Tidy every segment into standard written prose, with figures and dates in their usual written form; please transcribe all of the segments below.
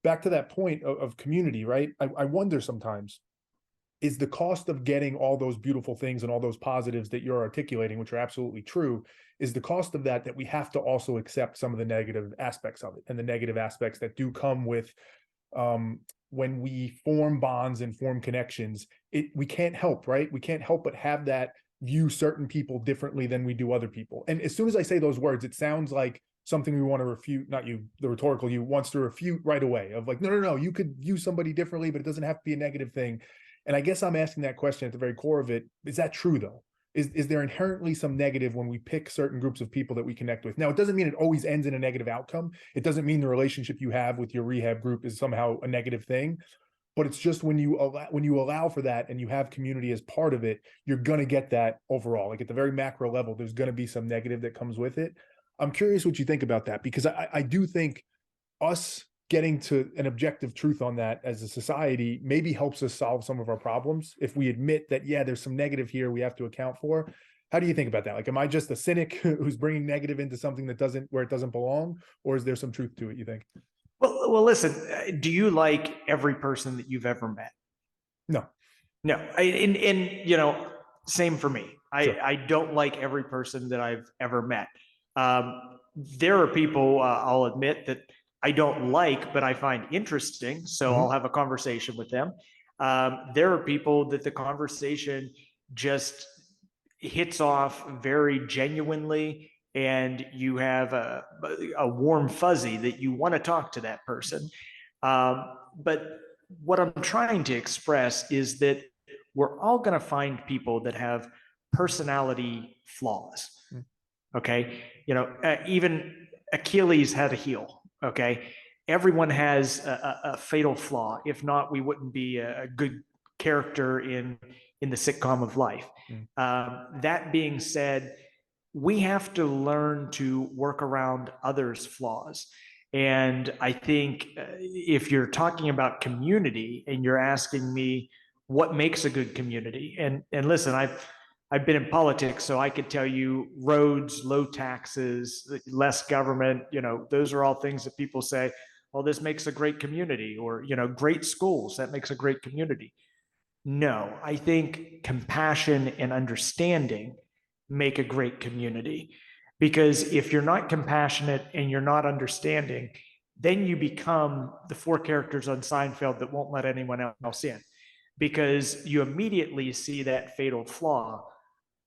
back to that point of community, right? I wonder sometimes, is the cost of getting all those beautiful things and all those positives that you're articulating, which are absolutely true, is the cost of that we have to also accept some of the negative aspects of it, and the negative aspects that do come with when we form bonds and form connections. We can't help, right? We can't help but have that view certain people differently than we do other people. And as soon as I say those words, it sounds like something we want to refute. Not you, the rhetorical you, wants to refute right away, of like, no, you could view somebody differently, but it doesn't have to be a negative thing. And I guess I'm asking that question at the very core of it. Is that true though? Is there inherently some negative when we pick certain groups of people that we connect with? Now, it doesn't mean it always ends in a negative outcome. It doesn't mean the relationship you have with your rehab group is somehow a negative thing. But it's just when you allow for that and you have community as part of it, you're going to get that overall. Like at the very macro level, there's going to be some negative that comes with it. I'm curious what you think about that, because I do think us getting to an objective truth on that as a society maybe helps us solve some of our problems. If we admit that, yeah, there's some negative here we have to account for. How do you think about that? Like, am I just a cynic who's bringing negative into something that where it doesn't belong? Or is there some truth to it, you think? Well, listen, do you like every person that you've ever met? No. No. And same for me. Sure. I don't like every person that I've ever met. There are people, I'll admit, that I don't like, but I find interesting. So I'll have a conversation with them. There are people that the conversation just hits off very genuinely, and you have a warm fuzzy that you want to talk to that person. But what I'm trying to express is that we're all going to find people that have personality flaws. Okay. Even Achilles had a heel. Okay. Everyone has a fatal flaw. If not, we wouldn't be a good character in the sitcom of life. That being said, we have to learn to work around others' flaws. And I think if you're talking about community and you're asking me what makes a good community, and listen, I've been in politics, so I could tell you roads, low taxes, less government, those are all things that people say, well, this makes a great community, or, great schools, that makes a great community. No, I think compassion and understanding make a great community. Because if you're not compassionate and you're not understanding, then you become the four characters on Seinfeld that won't let anyone else in, because you immediately see that fatal flaw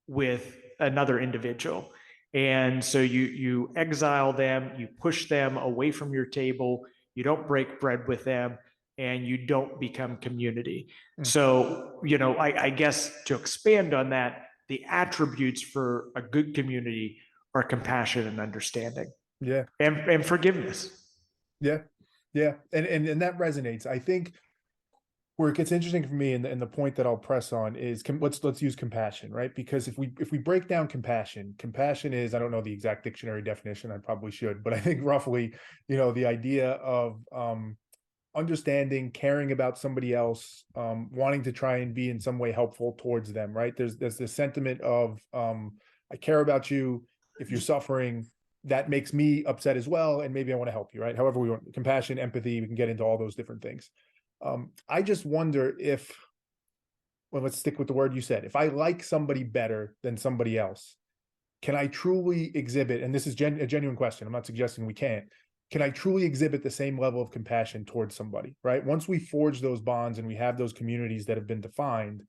with another individual. And so you exile them, you push them away from your table, you don't break bread with them, and you don't become community. So, I guess to expand on that, the attributes for a good community are compassion and understanding. Yeah. And forgiveness. Yeah. Yeah. And that resonates. I think where it gets interesting for me, and the point that I'll press on is let's use compassion, right? Because if we break down compassion is, I don't know the exact dictionary definition, I probably should, but I think roughly, the idea of understanding, caring about somebody else, wanting to try and be in some way helpful towards them, right? There's this sentiment of I care about you. If you're suffering, that makes me upset as well, and maybe I want to help you, right? However we want, compassion, empathy, we can get into all those different things. I just wonder if, well, let's stick with the word you said. If I like somebody better than somebody else, can I truly exhibit, and this is a genuine question, I'm not suggesting we can't, can I truly exhibit the same level of compassion towards somebody, right? Once we forge those bonds and we have those communities that have been defined,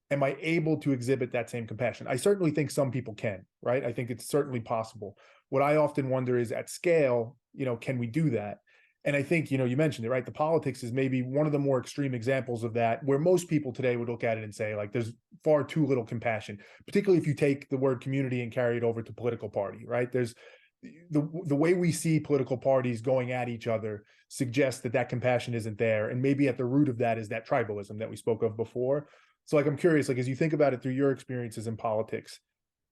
am I able to exhibit that same compassion? I certainly think some people can, right? I think it's certainly possible. What I often wonder is, at scale, can we do that? And I think, you mentioned it, right? The politics is maybe one of the more extreme examples of that, where most people today would look at it and say, like, there's far too little compassion, particularly if you take the word community and carry it over to political party, right? There's the way we see political parties going at each other suggests that compassion isn't there. And maybe at the root of that is that tribalism that we spoke of before. So, like, I'm curious, like, as you think about it through your experiences in politics,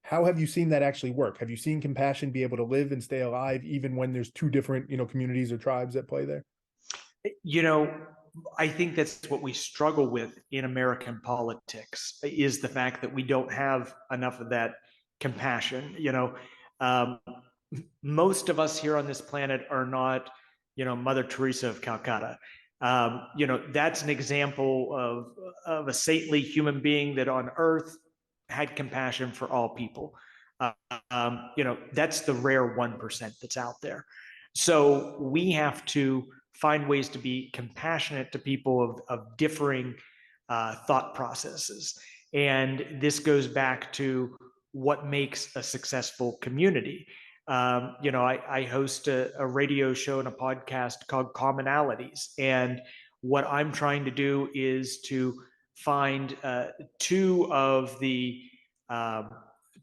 how have you seen that actually work? Have you seen compassion be able to live and stay alive even when there's two different, communities or tribes that play there? I think that's what we struggle with in American politics, is the fact that we don't have enough of that compassion. Most of us here on this planet are not Mother Teresa of Calcutta. That's an example of a saintly human being that on earth had compassion for all people. That's the rare 1% that's out there. So we have to find ways to be compassionate to people of differing thought processes. And this goes back to what makes a successful community. I host a radio show and a podcast called Commonalities. And what I'm trying to do is to find two of the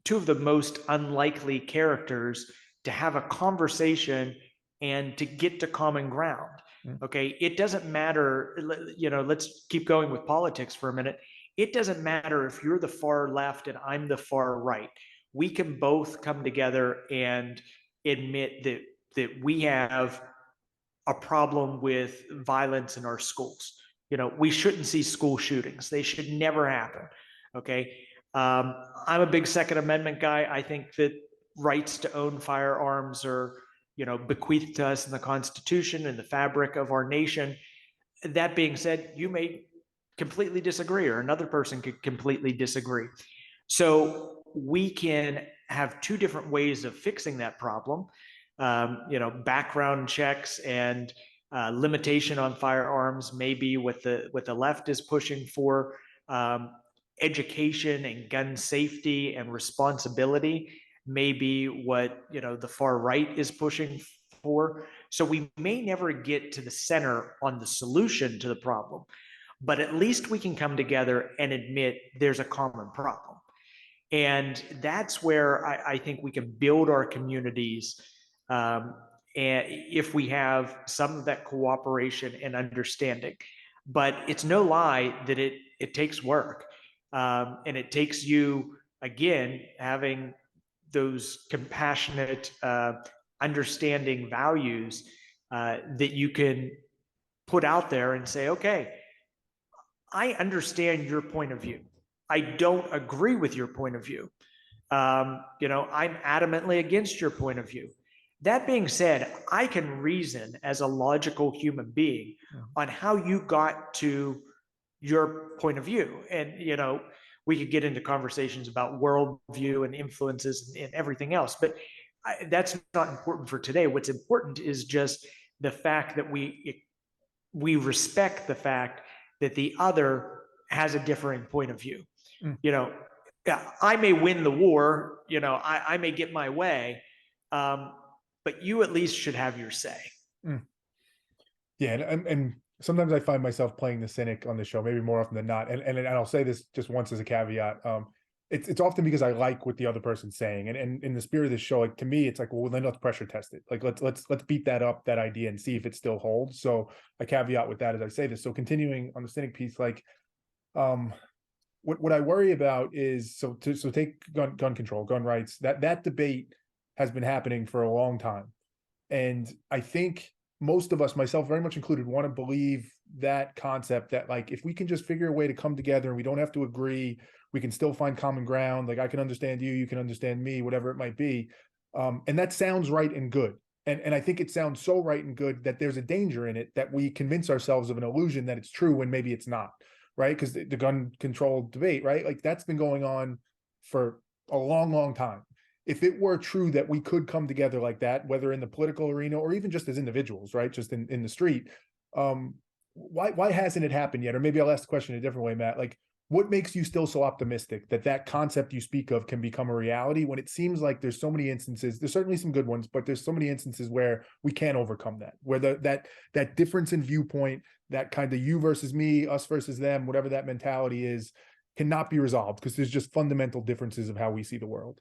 most unlikely characters to have a conversation and to get to common ground. Okay. It doesn't matter, let's keep going with politics for a minute. It doesn't matter if you're the far left and I'm the far right. We can both come together and admit that we have a problem with violence in our schools. We shouldn't see school shootings. They should never happen. Okay. I'm a big Second Amendment guy. I think that rights to own firearms are, bequeathed to us in the Constitution and the fabric of our nation. That being said, you may completely disagree, or another person could completely disagree. So we can have two different ways of fixing that problem. Background checks and limitation on firearms may be what the left is pushing for. Education and gun safety and responsibility may be what the far right is pushing for. So we may never get to the center on the solution to the problem, but at least we can come together and admit there's a common problem. And that's where I think we can build our communities, and if we have some of that cooperation and understanding. But it's no lie that it takes work, and it takes you, again, having those compassionate, understanding values that you can put out there and say, okay, I understand your point of view. I don't agree with your point of view. I'm adamantly against your point of view. That being said, I can reason as a logical human being on how you got to your point of view. And, we could get into conversations about worldview and influences and everything else, but that's not important for today. What's important is just the fact that we respect the fact that the other has a differing point of view. I may win the war, I may get my way, but you at least should have your say. Yeah, and sometimes I find myself playing the cynic on the show, maybe more often than not. And I'll say this just once as a caveat. It's often because I like what the other person's saying, and in the spirit of this show, like, to me, it's like, well, then let's pressure test it. Like, let's beat that up, that idea, and see if it still holds. So I caveat with that as I say this. So continuing on the cynic piece, like, what I worry about is, so take gun control, gun rights. That debate has been happening for a long time, and I think most of us, myself very much included, want to believe that concept that, like, if we can just figure a way to come together and we don't have to agree, we can still find common ground. Like, I can understand you, you can understand me, whatever it might be. And that sounds right and good. And I think it sounds so right and good that there's a danger in it that we convince ourselves of an illusion that it's true when maybe it's not, right? Because the gun control debate, right? Like, that's been going on for a long, long time. If it were true that we could come together like that, whether in the political arena or even just as individuals, right, just in the street, why hasn't it happened yet? Or maybe I'll ask the question a different way, Matt. Like, what makes you still so optimistic that concept you speak of can become a reality when it seems like there's so many instances? There's certainly some good ones, but there's so many instances where we can't overcome that, where that difference in viewpoint, that kind of you versus me, us versus them, whatever that mentality is, cannot be resolved because there's just fundamental differences of how we see the world.